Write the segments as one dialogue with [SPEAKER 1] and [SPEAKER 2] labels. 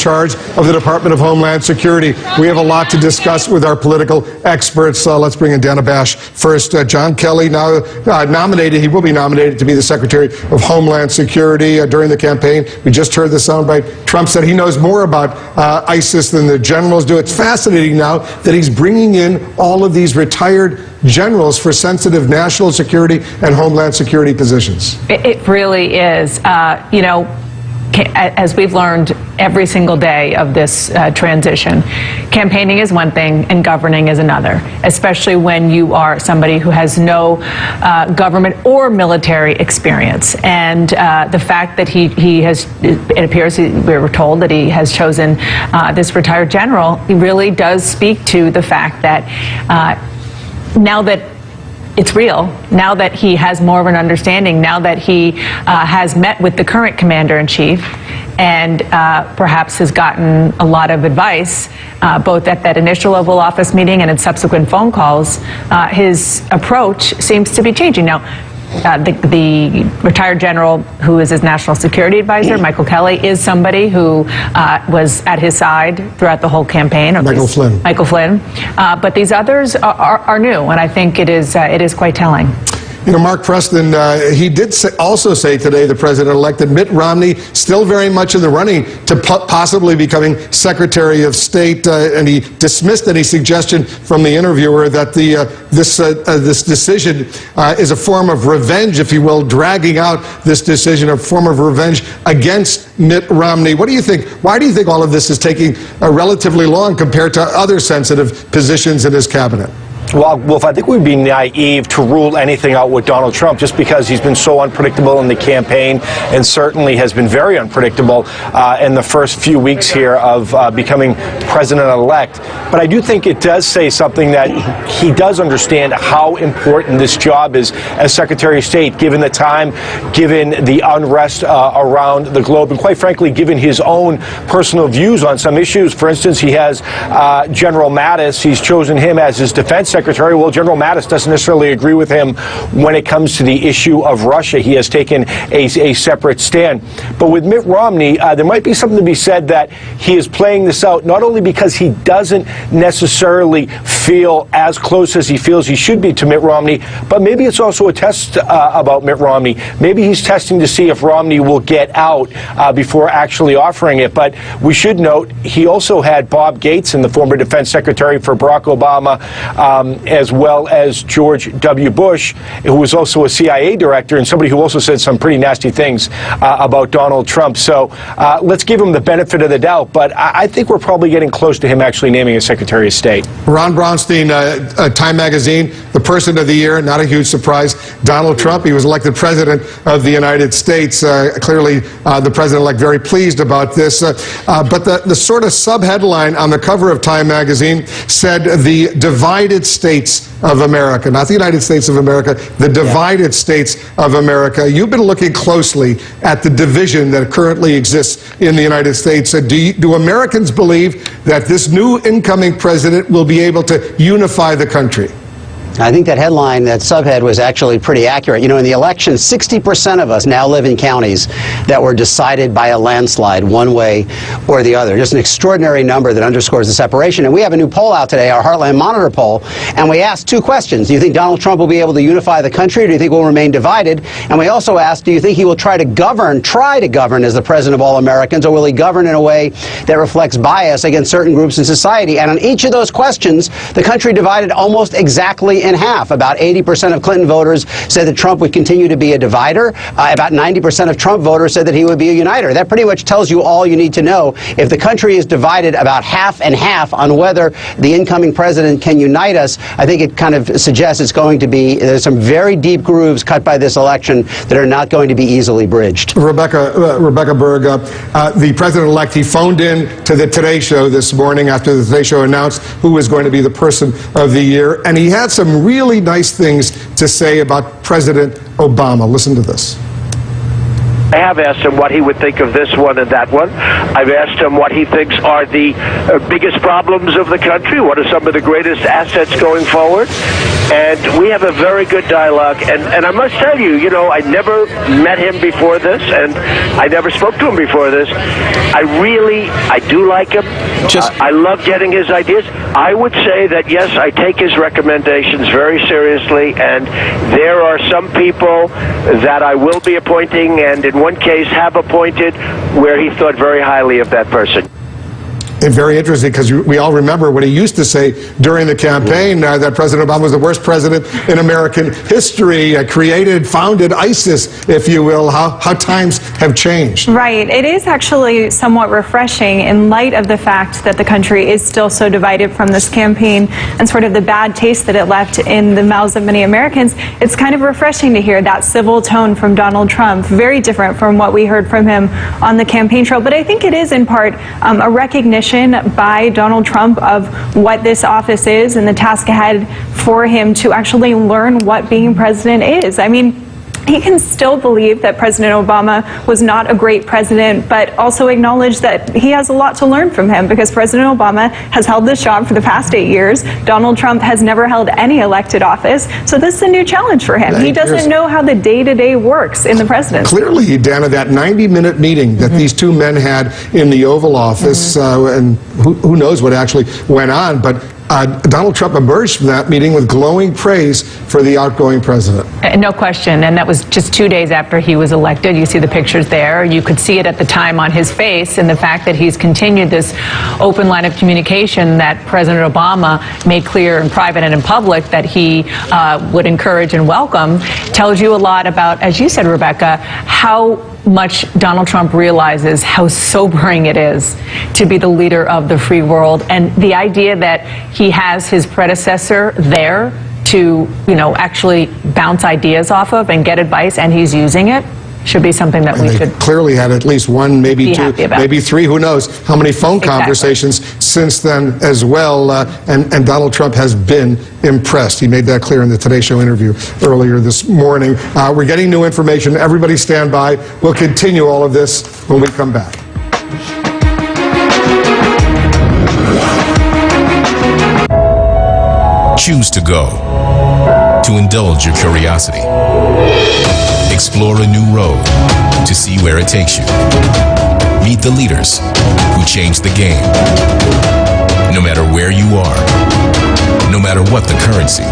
[SPEAKER 1] charge of the Department of Homeland Security. We have a lot to discuss with our political experts. Let's bring in Dana Bash first. John Kelly, now nominated, he will be nominated to be the Secretary of Homeland Security during the campaign. We just heard the soundbite. Trump said he knows more about ISIS than the generals do. It's fascinating now that he's bringing in all of these retired generals for sensitive national security and homeland security positions.
[SPEAKER 2] It really is. You know, as we've learned every single day of this transition, campaigning is one thing and governing is another, especially when you are somebody who has no government or military experience. And the fact that he has, it appears, we were told that he has chosen this retired general, he really does speak to the fact that now that it's real, now that he has more of an understanding, now that he has met with the current commander-in-chief and perhaps has gotten a lot of advice, both at that initial Oval Office meeting and in subsequent phone calls, his approach seems to be changing. Now, the retired general who is his national security advisor, Michael Kelly, is somebody who was at his side throughout the whole campaign.
[SPEAKER 1] Michael Flynn.
[SPEAKER 2] But these others are new, and I think it is quite telling.
[SPEAKER 1] You know, Mark Preston, he did also say today, the president-elect, that Mitt Romney still very much in the running to possibly becoming Secretary of State, and he dismissed any suggestion from the interviewer that this decision is a form of revenge, if you will, dragging out this decision, a form of revenge against Mitt Romney. What do you think? Why do you think all of this is taking relatively long compared to other sensitive positions in his cabinet?
[SPEAKER 3] Well, Wolf, I think we'd be naive to rule anything out with Donald Trump just because he's been so unpredictable in the campaign and certainly has been very unpredictable in the first few weeks here of becoming president-elect. But I do think it does say something that he does understand how important this job is as Secretary of State, given the time, given the unrest around the globe, and quite frankly, given his own personal views on some issues. For instance, he has General Mattis. He's chosen him as his defense secretary. Well, General Mattis doesn't necessarily agree with him when it comes to the issue of Russia. He has taken a separate stand. But with Mitt Romney, there might be something to be said that he is playing this out not only because he doesn't necessarily feel as close as he feels he should be to Mitt Romney, but maybe it's also a test about Mitt Romney. Maybe he's testing to see if Romney will get out before actually offering it. But we should note he also had Bob Gates, the former defense secretary for Barack Obama, as well as George W. Bush, who was also a CIA director and somebody who also said some pretty nasty things about Donald Trump. So let's give him the benefit of the doubt. But I think we're probably getting close to him actually naming a Secretary of State. Ron Brownstein, Time Magazine, the Person of the Year, not a huge surprise. Donald Trump, he was elected President of the United States. Clearly, the President-elect very pleased about this. But the sort of sub-headline on the cover of Time Magazine said the divided states of America, not the United States of America, the divided states of America. You've been looking closely at the division that currently exists in the United States. Do Americans believe that this new incoming president will be able to unify the country?
[SPEAKER 4] I think that headline, that subhead, was actually pretty accurate. You know, in the election, 60% of us now live in counties that were decided by a landslide, one way or the other. Just an extraordinary number that underscores the separation. And we have a new poll out today, our Heartland Monitor poll, and we asked two questions. Do you think Donald Trump will be able to unify the country, or do you think we'll remain divided? And we also asked, do you think he will try to govern as the president of all Americans, or will he govern in a way that reflects bias against certain groups in society? And on each of those questions, the country divided almost exactly in half. About 80% of Clinton voters said that Trump would continue to be a divider. About 90% of Trump voters said that he would be a uniter. That pretty much tells you all you need to know. If the country is divided about half and half on whether the incoming president can unite us, I think it kind of suggests it's going to be, there's some very deep grooves cut by this election that are not going to be easily bridged.
[SPEAKER 1] Rebecca Berg, the president-elect, he phoned in to the Today Show this morning after the Today Show announced who was going to be the Person of the Year, and he had some really nice things to say about President Obama. Listen to this.
[SPEAKER 5] I have asked him what he would think of this one and that one. I've asked him what he thinks are the biggest problems of the country, what are some of the greatest assets going forward. And we have a very good dialogue. And I must tell you, I never met him before this, and I never spoke to him before this. I do like him. I love getting his ideas. I would say that, yes, I take his recommendations very seriously, and there are some people that I will be appointing, and in one case have appointed, where he thought very highly of that person.
[SPEAKER 1] And very interesting, because we all remember what he used to say during the campaign, that President Obama was the worst president in American history, founded ISIS, if you will. How times have changed.
[SPEAKER 6] Right. It is actually somewhat refreshing in light of the fact that the country is still so divided from this campaign and sort of the bad taste that it left in the mouths of many Americans. It's kind of refreshing to hear that civil tone from Donald Trump, very different from what we heard from him on the campaign trail. But I think it is in part a recognition by Donald Trump of what this office is and the task ahead for him to actually learn what being president is. I mean, he can still believe that President Obama was not a great president, but also acknowledge that he has a lot to learn from him, because President Obama has held this job for the past 8 years. Donald Trump has never held any elected office. So this is a new challenge for him. He doesn't know how the day-to-day works in the presidency.
[SPEAKER 1] Clearly, Dana, that 90-minute meeting that these two men had in the Oval Office, and who knows what actually went on, but Donald Trump emerged from that meeting with glowing praise for the outgoing president.
[SPEAKER 2] No question, and that was just 2 days after he was elected. You see the pictures there. You could see it at the time on his face, and the fact that he's continued this open line of communication that President Obama made clear in private and in public that he would encourage and welcome tells you a lot about, as you said, Rebecca, how much Donald Trump realizes how sobering it is to be the leader of the free world, and the idea that he has his predecessor there to, actually bounce ideas off of and get advice, and he's using it, should be something that we should
[SPEAKER 1] clearly had at least one, maybe two, maybe three, who knows how many phone conversations since then as well, and Donald Trump has been impressed. He made that clear in the Today Show interview earlier this morning. We're getting new information. Everybody stand by. We'll continue all of this when we come back.
[SPEAKER 7] Choose to go, to indulge your curiosity. Explore a new road to see where it takes you. Meet the leaders who change the game. No matter where you are, no matter what the currency,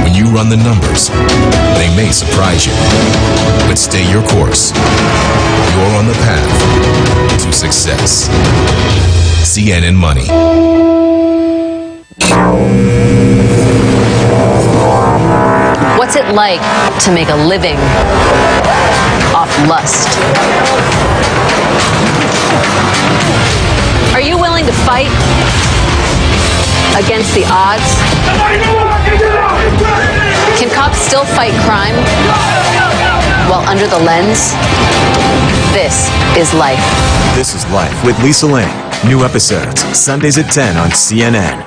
[SPEAKER 7] when you run the numbers, they may surprise you. But stay your course. You're on the path to success. CNN Money.
[SPEAKER 8] What's it like to make a living off lust? Are you willing to fight against the odds? Can cops still fight crime while under the lens? This is Life.
[SPEAKER 9] This is Life with Lisa Lang. New episodes, Sundays at 10 on CNN.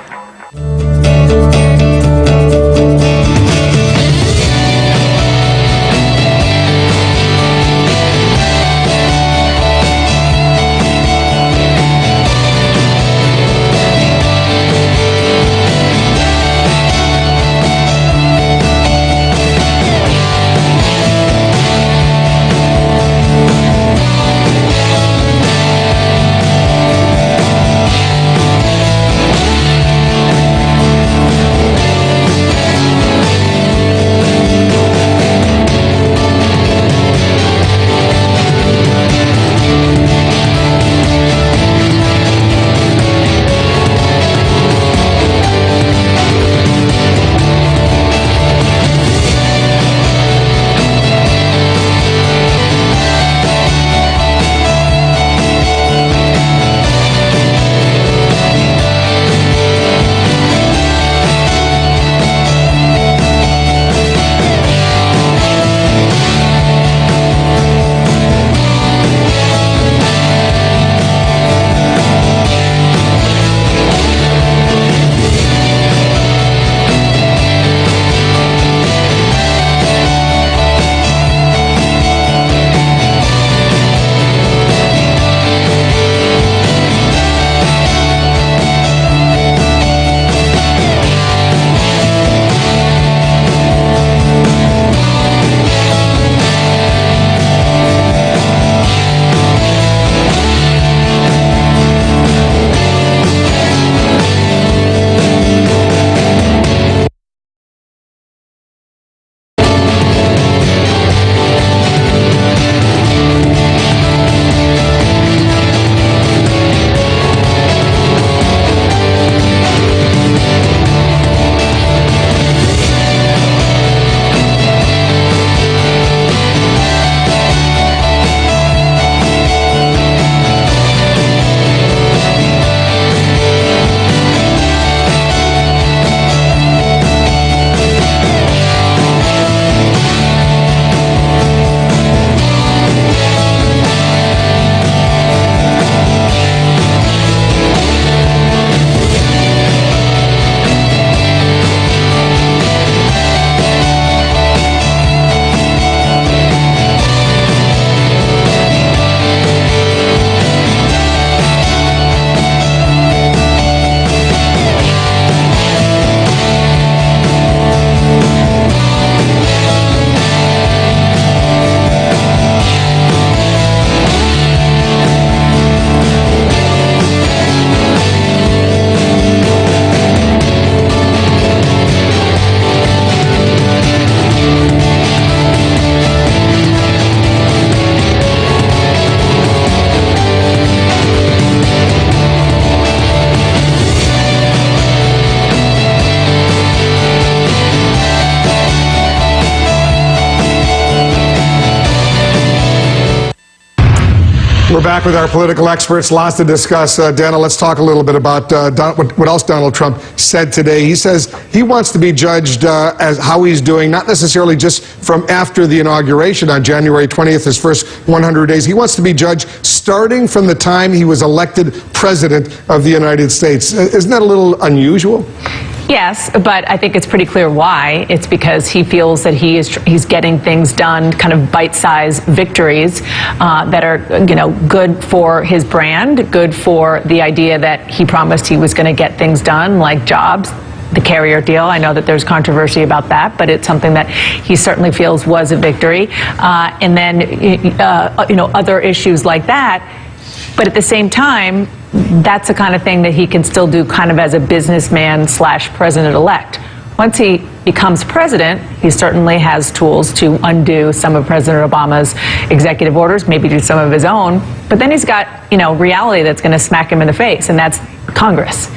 [SPEAKER 1] We're back with our political experts. Lots to discuss. Dana, let's talk a little bit about what else Donald Trump said today. He says he wants to be judged as how he's doing, not necessarily just from after the inauguration on January 20th, his first 100 days. He wants to be judged starting from the time he was elected president of the United States. Isn't that a little unusual?
[SPEAKER 2] Yes, but I think it's pretty clear why. It's because he feels that he's getting things done, kind of bite-sized victories that are, good for his brand, good for the idea that he promised he was going to get things done, like jobs, the carrier deal. I know that there's controversy about that, but it's something that he certainly feels was a victory. And then, other issues like that. But at the same time, that's the kind of thing that he can still do kind of as a businessman / president-elect. Once he becomes president, he certainly has tools to undo some of President Obama's executive orders, maybe do some of his own. But then he's got, reality that's going to smack him in the face, and that's Congress.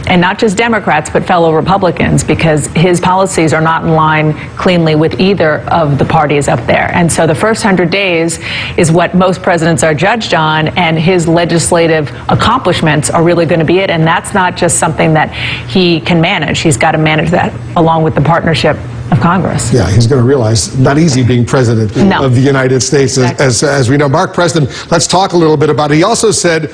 [SPEAKER 2] And not just Democrats, but fellow Republicans, because his policies are not in line cleanly with either of the parties up there. And so the first 100 days is what most presidents are judged on, and his legislative accomplishments are really going to be it. And that's not just something that he can manage. He's got to manage that along with the partnership of Congress.
[SPEAKER 1] Yeah, he's going to realize not easy being president of the United States, as we know. Mark Preston, let's talk a little bit about it. He also said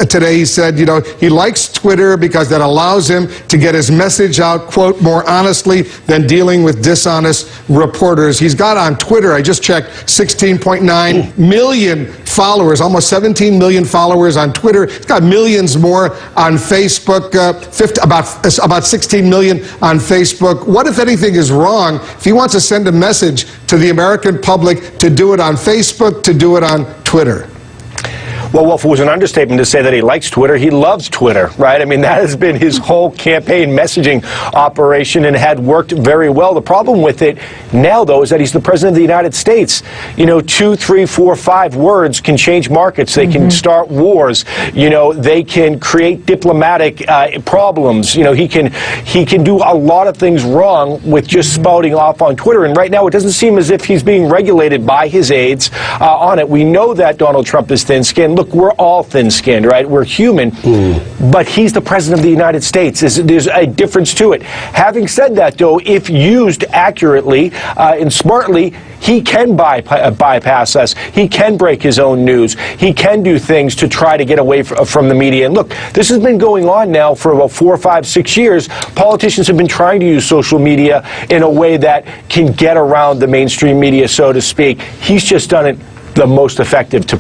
[SPEAKER 1] today, he said, he likes Twitter because that allows him to get his message out, quote, more honestly than dealing with dishonest reporters. He's got on Twitter, I just checked, 16.9 million followers, almost 17 million followers on Twitter. He's got millions more on Facebook, about 16 million on Facebook. What, if anything, is wrong if he wants to send a message to the American public to do it on Facebook, to do it on Twitter?
[SPEAKER 3] Well, Wolf, it was an understatement to say that he likes Twitter. He loves Twitter, right? I mean, that has been his whole campaign messaging operation and had worked very well. The problem with it now, though, is that he's the president of the United States. 2, 3, 4, 5 words can change markets. They can start wars. They can create diplomatic problems. He can do a lot of things wrong with just spouting off on Twitter. And right now, it doesn't seem as if he's being regulated by his aides on it. We know that Donald Trump is thin-skinned. Look, we're all thin-skinned, right? We're human, but he's the president of the United States. There's a difference to it. Having said that, though, if used accurately and smartly, he can bypass us. He can break his own news. He can do things to try to get away from the media. And look, this has been going on now for about 4, 5, 6 years. Politicians have been trying to use social media in a way that can get around the mainstream media, so to speak. He's just done it the most effective to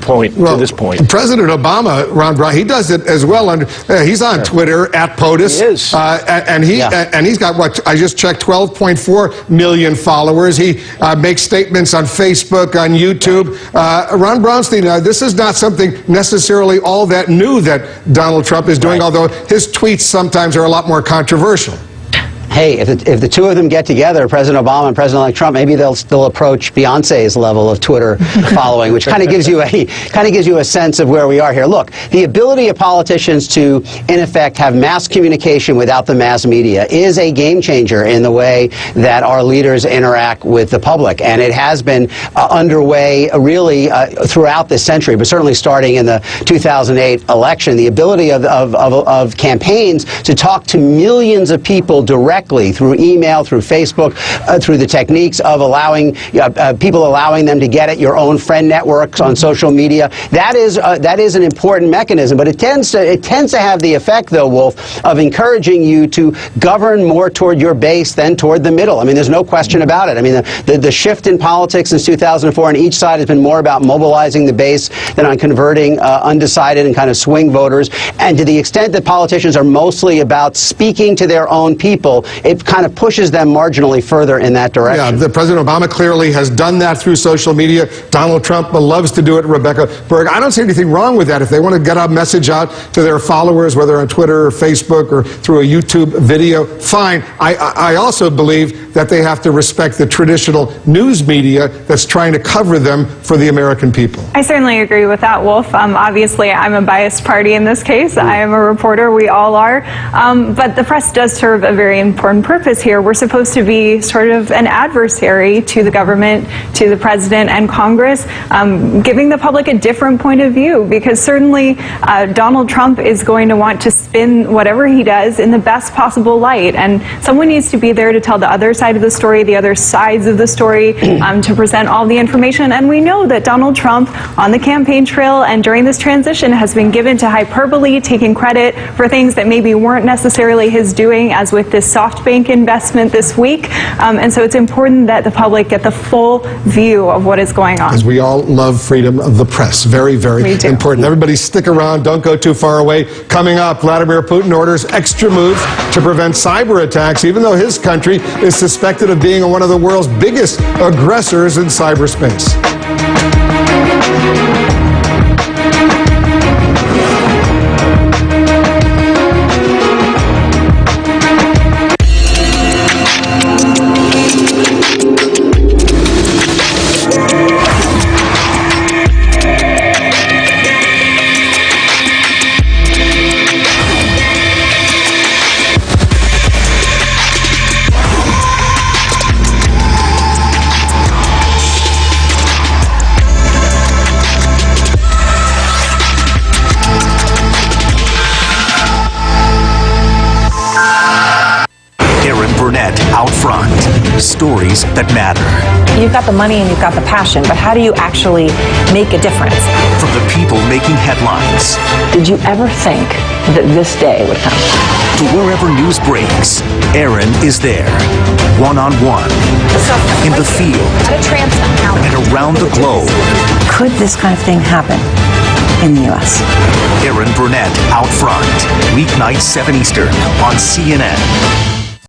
[SPEAKER 3] this point.
[SPEAKER 1] President Obama, Ron Brown, he does it as well. He's on Twitter at POTUS.
[SPEAKER 3] He is.
[SPEAKER 1] And he's got, what, I just checked, 12.4 million followers. He makes statements on Facebook, on YouTube. Ron Brownstein, this is not something necessarily all that new that Donald Trump is doing, although his tweets sometimes are a lot more controversial.
[SPEAKER 4] Hey, if the two of them get together, President Obama and President-elect Trump, maybe they'll still approach Beyonce's level of Twitter following, which kind of gives you a sense of where we are here. Look, the ability of politicians to, in effect, have mass communication without the mass media is a game changer in the way that our leaders interact with the public, and it has been underway really throughout this century, but certainly starting in the 2008 election. The ability of campaigns to talk to millions of people directly through email, through Facebook, through the techniques of allowing people allowing them to get at your own friend networks on social media. That is an important mechanism, but it tends to have the effect, though, Wolf, of encouraging you to govern more toward your base than toward the middle. I mean, there's no question about it. I mean, the shift in politics since 2004 on each side has been more about mobilizing the base than on converting undecided and kind of swing voters. And to the extent that politicians are mostly about speaking to their own people, it kind of pushes them marginally further in that direction.
[SPEAKER 1] Yeah, President Obama clearly has done that through social media. Donald Trump loves to do it. Rebecca Berg, I don't see anything wrong with that. If they want to get a message out to their followers, whether on Twitter or Facebook or through a YouTube video, fine. I also believe that they have to respect the traditional news media that's trying to cover them for the American people.
[SPEAKER 6] I certainly agree with that, Wolf. Obviously, I'm a biased party in this case. I am a reporter. We all are. But the press does serve a very important purpose here. We're supposed to be sort of an adversary to the government, to the president and Congress, giving the public a different point of view, because certainly Donald Trump is going to want to spin whatever he does in the best possible light, and someone needs to be there to tell the other side of the story, the other sides of the story, to present all the information. And we know that Donald Trump on the campaign trail and during this transition has been given to hyperbole, taking credit for things that maybe weren't necessarily his doing, as with this SoftBank investment this week. And so it's important that the public get the full view of what is going on.
[SPEAKER 1] As we all love freedom of the press. Very, very important. Everybody stick around. Don't go too far away. Coming up, Vladimir Putin orders extra moves to prevent cyber attacks, even though his country is suspected of being one of the world's biggest aggressors in cyberspace.
[SPEAKER 10] Out front, stories that matter.
[SPEAKER 11] You've got the money and you've got the passion, but how do you actually make a difference?
[SPEAKER 10] From the people making headlines.
[SPEAKER 11] Did you ever think that this day would come?
[SPEAKER 10] To wherever news breaks, Erin is there, one-on-one, in the field, and around the globe.
[SPEAKER 11] Could this kind of thing happen in the U.S.?
[SPEAKER 10] Erin Burnett, Out Front, weeknights 7 Eastern on CNN.